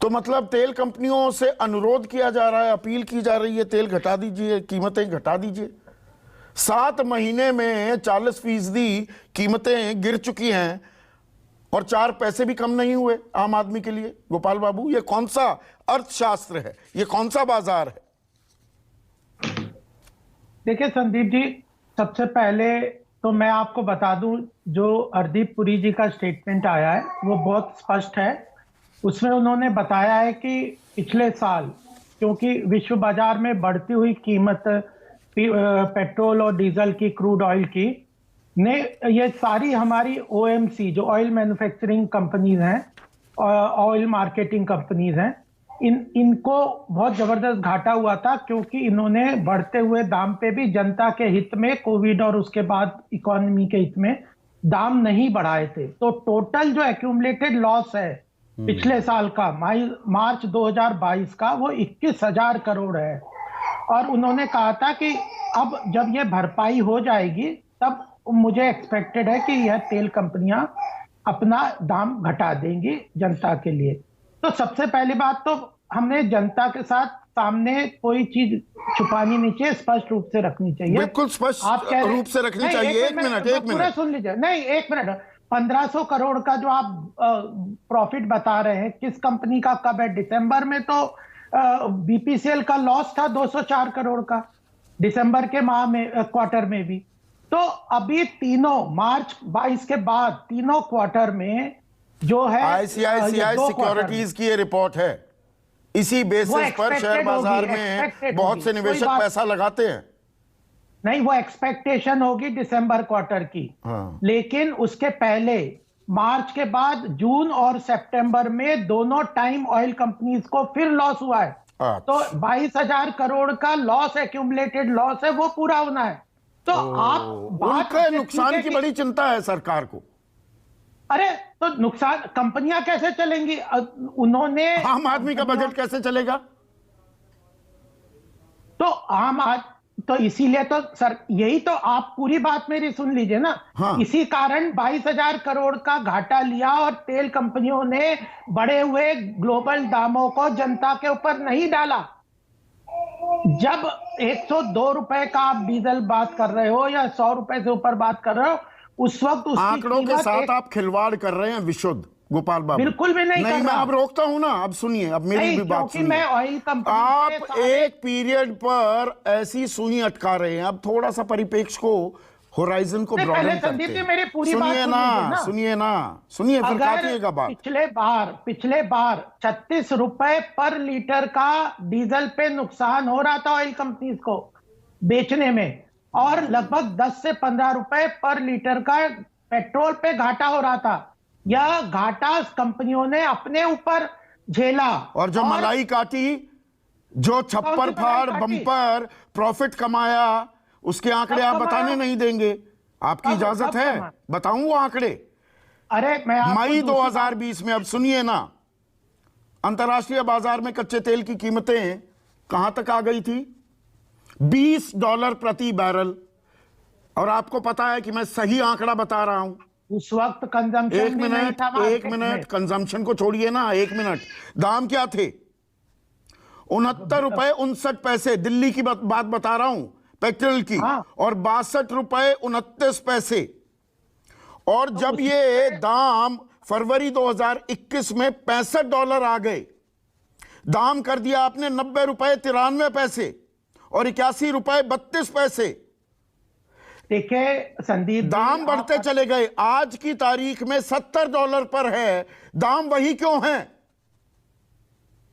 तो मतलब तेल कंपनियों से अनुरोध किया जा रहा है, अपील की जा रही है, तेल घटा दीजिए, कीमतें घटा दीजिए। 7 महीने में 40% कीमतें गिर चुकी हैं और 4 पैसे भी कम नहीं हुए आम आदमी के लिए। गोपाल बाबू, ये कौन सा अर्थशास्त्र है, ये कौन सा बाजार है? देखिए संदीप जी, सबसे पहले तो मैं आपको बता दूं, जो हरदीप पुरी जी का स्टेटमेंट आया है वो बहुत स्पष्ट है। उसमें उन्होंने बताया है कि पिछले साल क्योंकि विश्व बाजार में बढ़ती हुई कीमत पेट्रोल और डीजल की, क्रूड ऑयल की ने, ये सारी हमारी ओएमसी जो ऑयल मैन्युफैक्चरिंग कंपनीज हैं, ऑयल मार्केटिंग कंपनीज हैं, इनको बहुत जबरदस्त घाटा हुआ था, क्योंकि इन्होंने बढ़ते हुए दाम पे भी जनता के हित में, कोविड और उसके बाद इकोनॉमी के हित में दाम नहीं बढ़ाए थे। तो टोटल जो एक्यूमुलेटेड लॉस है पिछले साल का, मार्च 2022 का, वो 21,000 करोड़ है। और उन्होंने कहा था कि अब जब ये भरपाई हो जाएगी तब मुझे एक्सपेक्टेड है कि यह तेल कंपनियां अपना दाम घटा देंगी जनता के लिए। तो सबसे पहली बात तो हमने जनता के साथ सामने कोई चीज छुपानी नहीं चाहिए, स्पष्ट रूप से रखनी चाहिए। बिल्कुल स्पष्ट रूप से रखनी चाहिए। एक मिनट पूरा सुन लीजिए। नहीं, एक मिनट। 1500 करोड़ का जो आप प्रॉफिट बता रहे हैं, किस कंपनी का कब है? दिसंबर में तो बीपीसीएल का लॉस था 204 करोड़ का, दिसंबर के माह में, क्वार्टर में भी। तो अभी तीनों मार्च 22 के बाद तीनों क्वार्टर में जो है, आईसीआईसीआई सिक्योरिटीज की ये रिपोर्ट है। इसी बेसिस पर शेयर बाजार में बहुत से निवेशक पैसा लगाते हैं। नहीं, वो एक्सपेक्टेशन होगी दिसंबर क्वार्टर की। हाँ। लेकिन उसके पहले मार्च के बाद जून और सितंबर में दोनों टाइम ऑयल कंपनीज को फिर लॉस हुआ है। तो 22,000 करोड़ का लॉस, एक्यूमुलेटेड लॉस है, वो पूरा होना है। तो आप उनके नुकसान की बड़ी चिंता है सरकार को। अरे तो नुकसान, कंपनियां कैसे चलेंगी? उन्होंने, आम आदमी का बजट कैसे चलेगा? तो इसीलिए तो सर, यही तो, आप पूरी बात मेरी सुन लीजिए ना। हाँ। इसी कारण 22,000 करोड़ का घाटा लिया और तेल कंपनियों ने बढ़े हुए ग्लोबल दामों को जनता के ऊपर नहीं डाला। जब 102 रुपए का आप डीजल बात कर रहे हो या 100 रुपए से ऊपर बात कर रहे हो, उस वक्त उसकी आंकड़ों के साथ आप खिलवाड़ कर रहे हैं विशुद्ध गोपाल बाबू। बिल्कुल भी नहीं मैं अब रोकता हूं ना। अब सुनिए, अब मेरी भी बात सुनिए। मैं ऑयल कंपनी, आप एक पीरियड पर ऐसी सुई अटका रहे हैं। अब थोड़ा सा परिप्रेक्ष्य को, होराइजन को ब्रॉडन करते हैं। मेरी पूरी बात सुनिए फिर काटिएगा बात। पिछले बार 36 रुपए पर लीटर का डीजल पे नुकसान हो रहा था ऑयल कंपनीज को बेचने में, और लगभग 10 से 15 रुपए पर लीटर का पेट्रोल पे घाटा हो रहा था। यह घाटा कंपनियों ने अपने ऊपर झेला। और जो मलाई काटी, जो छप्पर फाड़ बम्पर प्रॉफिट कमाया, उसके आंकड़े आप बताने नहीं देंगे? आपकी इजाजत है? बताऊं वो आंकड़े? अरे मैं मई 2020 में, अब सुनिए ना, अंतर्राष्ट्रीय बाजार में कच्चे तेल की कीमतें कहां तक आ गई थी? $20 प्रति बैरल। और आपको पता है कि मैं सही आंकड़ा बता रहा हूं। उस वक्त कंजम्पशन, एक मिनट कंजम्पशन को छोड़िए ना, 1 मिनट। दाम क्या थे? 69 रुपए 59 पैसे, दिल्ली की बात बता रहा हूं, पेट्रोल की। और 62 रुपए 29 पैसे। और जब ये दाम फरवरी 2021 में $65 आ गए, दाम कर दिया आपने 90 रुपए 93 पैसे और 81 रुपए 32 पैसे। देखिए संदीप, दाम बढ़ते चले गए। आज की तारीख में $70 पर है। दाम वही क्यों है?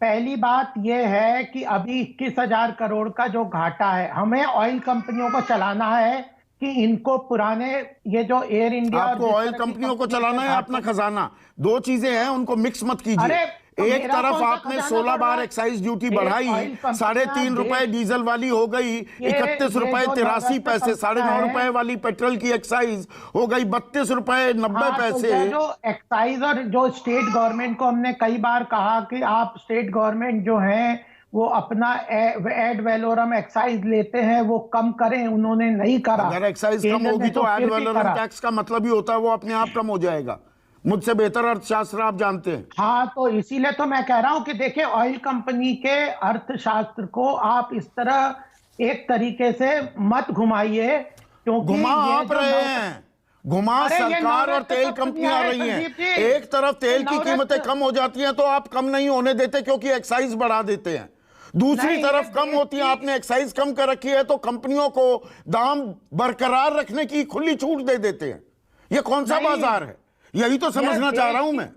पहली बात यह है कि अभी 21,000 करोड़ का जो घाटा है, हमें ऑयल कंपनियों को चलाना है कि इनको पुराने, ये जो एयर इंडिया, आपको ऑयल कंपनियों को चलाना है अपना खजाना? दो चीजें हैं, उनको मिक्स मत कीजिए। एक तरफ आपने 16 बार एक्साइज ड्यूटी बढ़ाई, 3.5 रुपए डीजल वाली हो गई, 31 रुपए 83 पैसे, 9.5 रुपए वाली पेट्रोल की एक्साइज हो गई 32 रुपए 90 पैसे। जो एक्साइज, और जो स्टेट गवर्नमेंट को हमने कई बार कहा कि आप स्टेट गवर्नमेंट जो है वो अपना एड वैलोरम एक्साइज लेते हैं, वो कम करें, उन्होंने नहीं करा। अगर एक्साइज कम होगी तो एड वैलोरम टैक्स का मतलब ही होता है वो अपने आप कम हो जाएगा। मुझसे बेहतर अर्थशास्त्र आप जानते हैं। हाँ, तो इसीलिए तो मैं कह रहा हूं कि देखिए, ऑयल कंपनी के अर्थशास्त्र को आप इस तरह एक तरीके से मत घुमाइए, क्योंकि घुमा ये आप जो रहे हैं, घुमा अरे ये सरकार और नवरत्न तेल कंपनियां कंपनियां आ हैं, रही हैं। संदीप जी। एक तरफ तेल की नवरत्न- कीमतें कम हो जाती हैं तो आप कम नहीं होने देते क्योंकि एक्साइज बढ़ा देते हैं। दूसरी नहीं, तरफ ये कम देश होती है, की- आपने एक्साइज कम कर रखी है तो कंपनियों को दाम बरकरार रखने की खुली छूट दे देते हैं। ये कौन सा नहीं, बाजार है? यही तो समझना ये चाह देश रहा हूं की- मैं।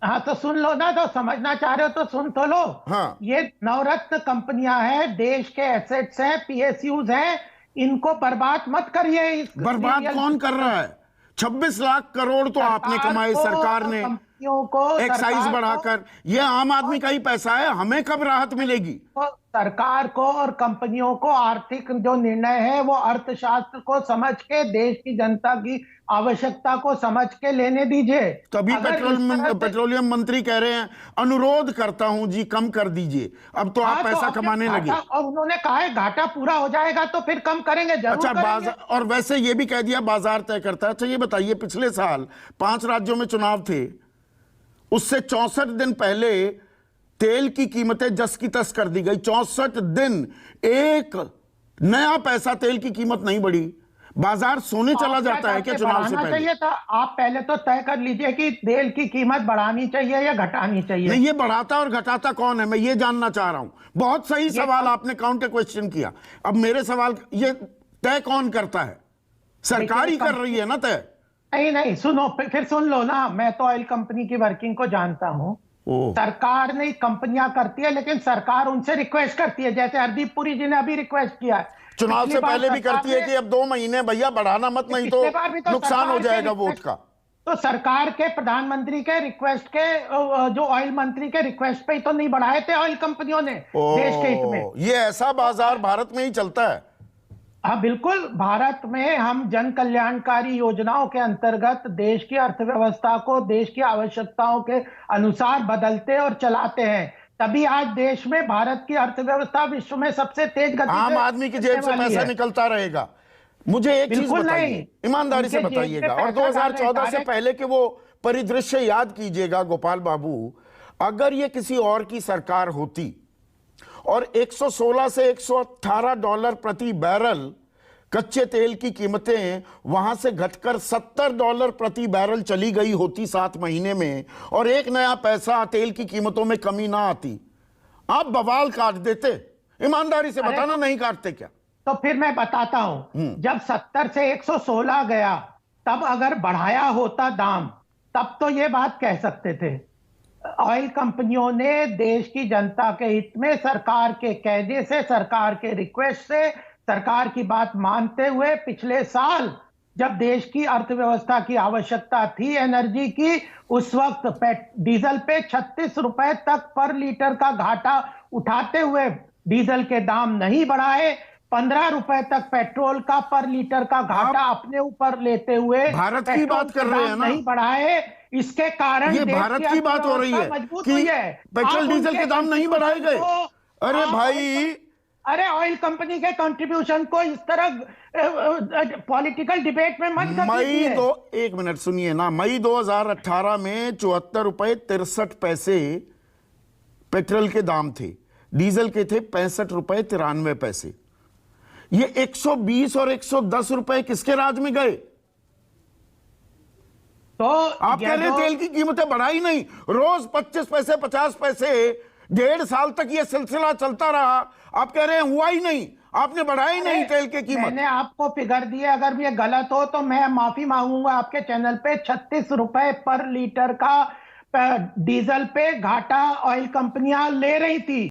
हाँ, तो सुन लो ना, तो समझना चाह रहे हो तो सुन तो लो। हाँ। ये नवरत्न कंपनियां हैं, देश के एसेट्स हैं, पीएसयूज हैं, इनको बर्बाद मत करिए। बर्बाद कौन कर रहा है? 26 लाख करोड़ तो आपने सरकार कमाए, को, सरकार ने कंपनियों को, एक्साइज सरकार बढ़ाकर। ये आम आदमी का ही पैसा है, हमें कब राहत मिलेगी? सरकार को और कंपनियों को आर्थिक जो निर्णय है वो अर्थशास्त्र को समझ के, देश की जनता की आवश्यकता को समझ के लेने दीजिए। तभी अगर इस तरह से- पेट्रोलियम मंत्री कह रहे हैं अनुरोध करता हूं जी कम कर दीजिए। अब तो आप हाँ, पैसा अब जब कमाने लगे। और उन्होंने कहा है घाटा पूरा हो जाएगा तो फिर कम करेंगे, जरूर अच्छा, करेंगे। बाजार, और वैसे ये भी कह दिया बाजार तय करता है। अच्छा ये बताइए, पिछले साल 5 राज्यों में चुनाव थे, उससे 64 दिन पहले तेल की कीमतें जस की तस कर दी गई। 64 दिन एक नया पैसा तेल की कीमत नहीं बढ़ी। बाजार सोने चला जाता है क्या चुनाव से पहले? चाहिए था, आप पहले तो तय कर लीजिए कि तेल की कीमत बढ़ानी चाहिए या घटानी चाहिए। नहीं, ये बढ़ाता और घटाता कौन है, मैं ये जानना चाह रहा हूं। बहुत सही सवाल आपने काउंटर क्वेश्चन किया। अब मेरे सवाल, ये तय कौन करता है? सरकार ही कर रही है ना तय। नहीं नहीं, सुनो, फिर सुन लो ना, मैं तो ऑयल कंपनी की वर्किंग को जानता हूं। सरकार नहीं, कंपनियां करती है, लेकिन सरकार उनसे रिक्वेस्ट करती है, जैसे हरदीप पुरी जी ने अभी रिक्वेस्ट किया है। चुनाव से पहले भी करती है कि अब 2 महीने भैया बढ़ाना मत, नहीं तो नुकसान हो जाएगा वोट का। तो सरकार के, प्रधानमंत्री के रिक्वेस्ट के, जो ऑयल मंत्री के रिक्वेस्ट पे ही तो नहीं बढ़ाए थे ऑयल कंपनियों ने देश के हित में। ये ऐसा बाजार भारत में ही चलता है। हाँ बिल्कुल, भारत में हम जन कल्याणकारी योजनाओं के अंतर्गत देश की अर्थव्यवस्था को देश की आवश्यकताओं के अनुसार बदलते और चलाते हैं, तभी आज देश में भारत की अर्थव्यवस्था विश्व में सबसे तेज गति से आम आदमी की जेब से पैसा निकलता रहेगा। मुझे एक चीज बताइए, ईमानदारी से बताइएगा, और 2014 से पहले के वो परिदृश्य याद कीजिएगा गोपाल बाबू। अगर ये किसी और की सरकार होती और 116 से 118 डॉलर प्रति बैरल कच्चे तेल की कीमतें वहां से घटकर 70 डॉलर प्रति बैरल चली गई होती 7 महीने में, और एक नया पैसा तेल की कीमतों में कमी ना आती, आप बवाल काट देते। ईमानदारी से बताना, नहीं काटते क्या? तो फिर मैं बताता हूं, जब 70 से 116 गया, तब अगर बढ़ाया होता दाम, तब तो ये बात कह सकते थे। ऑयल कंपनियों ने देश की जनता के हित में सरकार के कहने से, सरकार के रिक्वेस्ट से, सरकार की बात मानते हुए पिछले साल जब देश की अर्थव्यवस्था की आवश्यकता थी एनर्जी की, उस वक्त डीजल पे 36 रुपए तक पर लीटर का घाटा उठाते हुए डीजल के दाम नहीं बढ़ाए, 15 रुपए तक पेट्रोल का पर लीटर का घाटा अपने ऊपर लेते हुए भारत की बात कर रहे हैं ना, नहीं बढ़ाए। इसके कारण ये भारत की बात हो रही है कि पेट्रोल डीजल के दाम नहीं बढ़ाए गए। अरे भाई, अरे ऑयल कंपनी के कंट्रीब्यूशन को इस तरह पॉलिटिकल डिबेट में मत मई दो, एक मिनट सुनिए ना, मई 2018 में 74 रुपए 63 पैसे पेट्रोल के दाम थे, डीजल के थे 65 रुपए 93 पैसे। ये 120 और 110 रुपए किसके राज में गए? तो आप कह रहे तेल की कीमतें बढ़ाई नहीं, रोज 25 पैसे 50 पैसे 1.5 साल तक ये सिलसिला चलता रहा। आप कह रहे हैं हुआ ही नहीं, आपने बढ़ाई नहीं तेल की कीमत। मैंने आपको फिगर दिए, अगर ये गलत हो तो मैं माफी मांगूंगा आपके चैनल पे। 36 रुपए पर लीटर का डीजल पे घाटा ऑयल कंपनियां ले रही थी।